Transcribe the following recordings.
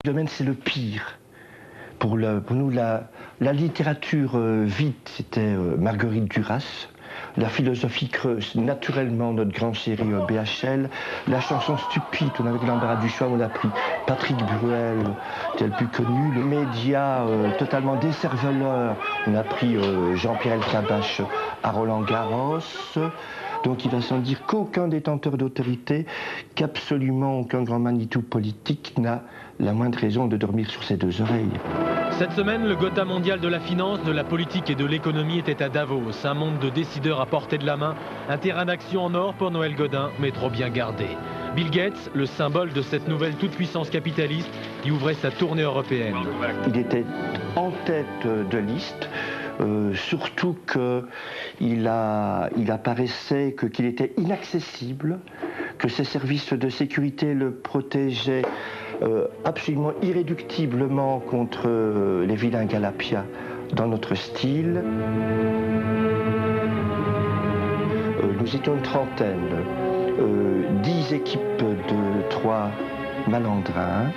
domaine, c'est le pire. Pour nous, la littérature vide, c'était Marguerite Duras. La philosophie creuse, naturellement, notre grand chéri BHL. La chanson stupide, on avait l'embarras du choix, on a pris Patrick Bruel, tel plus connu. Le média totalement décerveleur, on a pris Jean-Pierre Elkabbach à Roland Garros. Donc il va sans dire qu'aucun détenteur d'autorité, qu'absolument aucun grand Manitou politique n'a la moindre raison de dormir sur ses deux oreilles. Cette semaine, le Gotha mondial de la finance, de la politique et de l'économie était à Davos. Un monde de décideurs à portée de la main, un terrain d'action en or pour Noël Godin, mais trop bien gardé. Bill Gates, le symbole de cette nouvelle toute-puissance capitaliste, y ouvrait sa tournée européenne. Il était en tête de liste. Surtout qu'il apparaissait qu'il était inaccessible, que ses services de sécurité le protégeaient absolument irréductiblement contre les vilains Galapias dans notre style. Nous étions une trentaine, 10 équipes de 3 malandrins,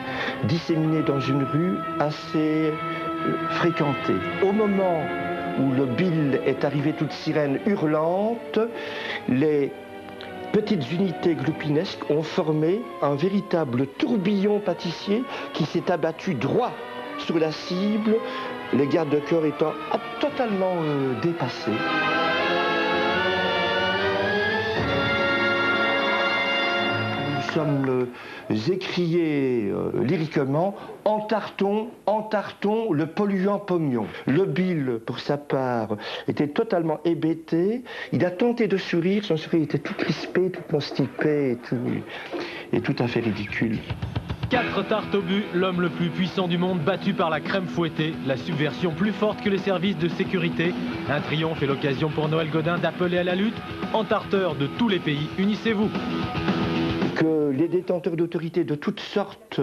disséminées dans une rue assez fréquentée. Au moment où le Bill est arrivé toute sirène hurlante, les petites unités gloupinesques ont formé un véritable tourbillon pâtissier qui s'est abattu droit sur la cible, les gardes de corps étant totalement dépassés. Nous sommes écriés lyriquement « Entartons le polluant pognon ». Le Bill, pour sa part, était totalement hébété. Il a tenté de sourire, son sourire était tout crispé, tout constipé et tout à fait ridicule. 4 tartes au but, l'homme le plus puissant du monde battu par la crème fouettée, la subversion plus forte que les services de sécurité. Un triomphe et l'occasion pour Noël Godin d'appeler à la lutte. Entarteurs de tous les pays, unissez-vous. Que les détenteurs d'autorité de toutes sortes,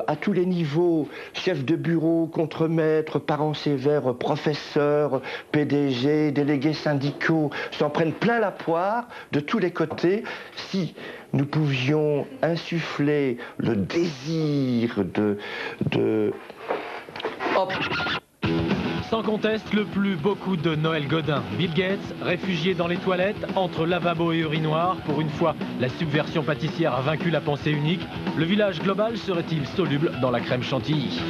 à tous les niveaux, chefs de bureau, contremaîtres, parents sévères, professeurs, PDG, délégués syndicaux, s'en prennent plein la poire de tous les côtés. Si nous pouvions insuffler le désir Hop. Sans conteste, le plus beau coup de Noël Godin. Bill Gates, réfugié dans les toilettes, entre lavabo et urinoir. Pour une fois, la subversion pâtissière a vaincu la pensée unique. Le village global serait-il soluble dans la crème chantilly ?